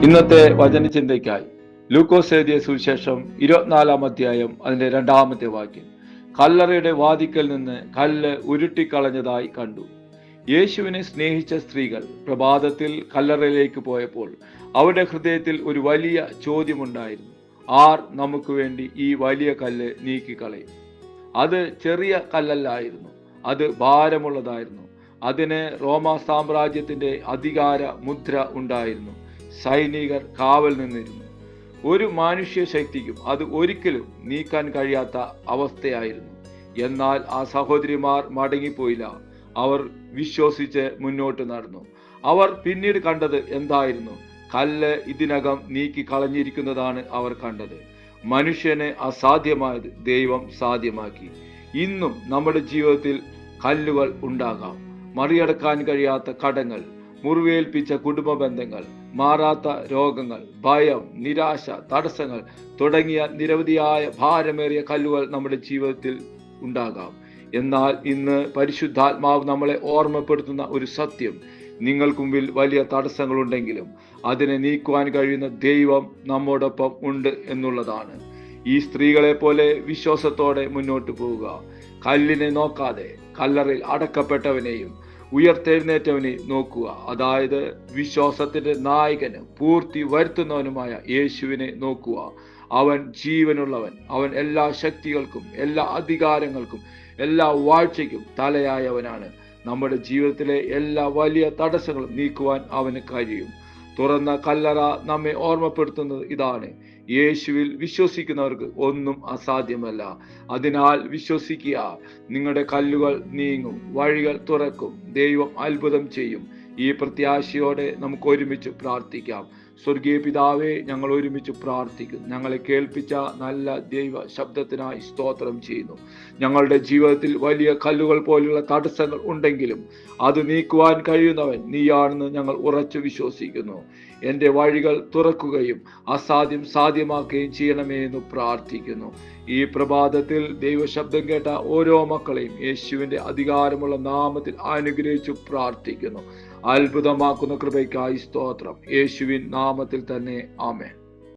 ഇന്നത്തെ വചനചിന്തയ്ക്കായി ലൂക്കോസ് എഴുതിയ സുവിശേഷം 24-ാം അധ്യായം അതിന്റെ 2-ാമത്തെ വാക്യം. കല്ലറയുടെ വാതിക്കൽ നിന്ന് കല്ല് ഉരുട്ടിക്കളഞ്ഞതായി കണ്ടു. യേശുവിനെ സ്നേഹിച്ച സ്ത്രീകൾ പ്രഭാതത്തിൽ കല്ലറയിലേക്ക് പോയപ്പോൾ അവരുടെ ഹൃദയത്തിൽ ഒരു വലിയ ചോദ്യമുണ്ടായിരുന്നു. ആർ നമുക്ക് വേണ്ടി ഈ വലിയ കല്ല് നീക്കിക്കളയും? അത് ചെറിയ കല്ലല്ലായിരുന്നു, അത് ഭാരമുള്ളതായിരുന്നു. അതിന് റോമാ സാമ്രാജ്യത്തിന്റെ അധികാര മുദ്ര ഉണ്ടായിരുന്നു. സൈനികർ കാവൽ നിന്നിരുന്നു. ഒരു മനുഷ്യ ശക്തിക്കും അത് ഒരിക്കലും നീക്കാൻ കഴിയാത്ത അവസ്ഥയായിരുന്നു. എന്നാൽ ആ സഹോദരിമാർ മടങ്ങിപ്പോയില്ല. അവർ വിശ്വസിച്ച് മുന്നോട്ട് നടന്നു. അവർ പിന്നീട് കണ്ടത് എന്തായിരുന്നു? കല്ല് ഇതിനകം നീക്കി കളഞ്ഞിരിക്കുന്നതാണ് അവർ കണ്ടത്. മനുഷ്യന് അസാധ്യമായത് ദൈവം സാധ്യമാക്കി. ഇന്നും നമ്മുടെ ജീവിതത്തിൽ കല്ലുകൾ ഉണ്ടാകാം. മറികടക്കാൻ കഴിയാത്ത കടങ്ങൾ, മുറിവേൽപ്പിച്ച കുടുംബ ബന്ധങ്ങൾ, മാറാത്ത രോഗങ്ങൾ, ഭയം, നിരാശ, തടസ്സങ്ങൾ തുടങ്ങിയ നിരവധിയായ ഭാരമേറിയ കല്ലുകൾ നമ്മുടെ ജീവിതത്തിൽ ഉണ്ടാകാം. എന്നാൽ ഇന്ന് പരിശുദ്ധാത്മാവ് നമ്മളെ ഓർമ്മപ്പെടുത്തുന്ന ഒരു സത്യം: നിങ്ങൾക്ക് മുമ്പിൽ വലിയ തടസ്സങ്ങളുണ്ടെങ്കിലും അതിനെ നീക്കുവാൻ കഴിയുന്ന ദൈവം നമ്മോടൊപ്പം ഉണ്ട് എന്നുള്ളതാണ്. ഈ സ്ത്രീകളെ പോലെ വിശ്വാസത്തോടെ മുന്നോട്ട് പോവുക. കല്ലിനെ നോക്കാതെ കല്ലറയിൽ അടക്കപ്പെട്ടവനെയും ഉയർത്തെഴുന്നേറ്റവനെ നോക്കുക. അതായത് വിശ്വാസത്തിന്റെ നായകനും പൂർത്തി വരുത്തുന്നവനുമായ യേശുവിനെ നോക്കുക. അവൻ ജീവനുള്ളവൻ. അവൻ എല്ലാ ശക്തികൾക്കും, എല്ലാ അധികാരങ്ങൾക്കും, എല്ലാ വാഴ്ചയ്ക്കും തലയായവനാണ്. നമ്മുടെ ജീവിതത്തിലെ എല്ലാ വലിയ തടസ്സങ്ങളും നീക്കുവാൻ അവന് കഴിയും. തുറന്ന കല്ലറ നമ്മെ ഓർമ്മപ്പെടുത്തുന്നത് ഇതാണ്: യേശുവിൽ വിശ്വസിക്കുന്നവർക്ക് ഒന്നും അസാധ്യമല്ല. അതിനാൽ വിശ്വസിക്കുക. നിങ്ങളുടെ കല്ലുകൾ നീങ്ങും, വഴികൾ തുറക്കും, ദൈവം അത്ഭുതം ചെയ്യും. ഈ പ്രത്യാശയോടെ നമുക്ക് ഒരുമിച്ച് പ്രാർത്ഥിക്കാം. സ്വർഗീയ പിതാവേ, ഞങ്ങൾ ഒരുമിച്ച് പ്രാർത്ഥിക്കുന്നു. ഞങ്ങളെ കേൾപ്പിച്ച നല്ല ദൈവ ശബ്ദത്തിനായി സ്തോത്രം ചെയ്യുന്നു. ഞങ്ങളുടെ ജീവിതത്തിൽ വലിയ കല്ലുകൾ പോലുള്ള തടസ്സങ്ങൾ ഉണ്ടെങ്കിലും അത് നീക്കുവാൻ കഴിയുന്നവൻ നീയാണെന്ന് ഞങ്ങൾ ഉറച്ചു വിശ്വസിക്കുന്നു. എൻ്റെ വഴികൾ തുറക്കുകയും അസാധ്യം സാധ്യമാക്കുകയും ചെയ്യണമേ എന്ന് പ്രാർത്ഥിക്കുന്നു. ഈ പ്രഭാതത്തിൽ ദൈവശബ്ദം കേട്ട ഓരോ മക്കളെയും യേശുവിൻ്റെ അധികാരമുള്ള നാമത്തിൽ അനുഗ്രഹിച്ചു പ്രാർത്ഥിക്കുന്നു. അത്ഭുതമാക്കുന്ന കൃപയ്ക്കായി സ്തോത്രം. യേശുവിൻ നാമത്തിൽ തന്നെ ആമേൻ.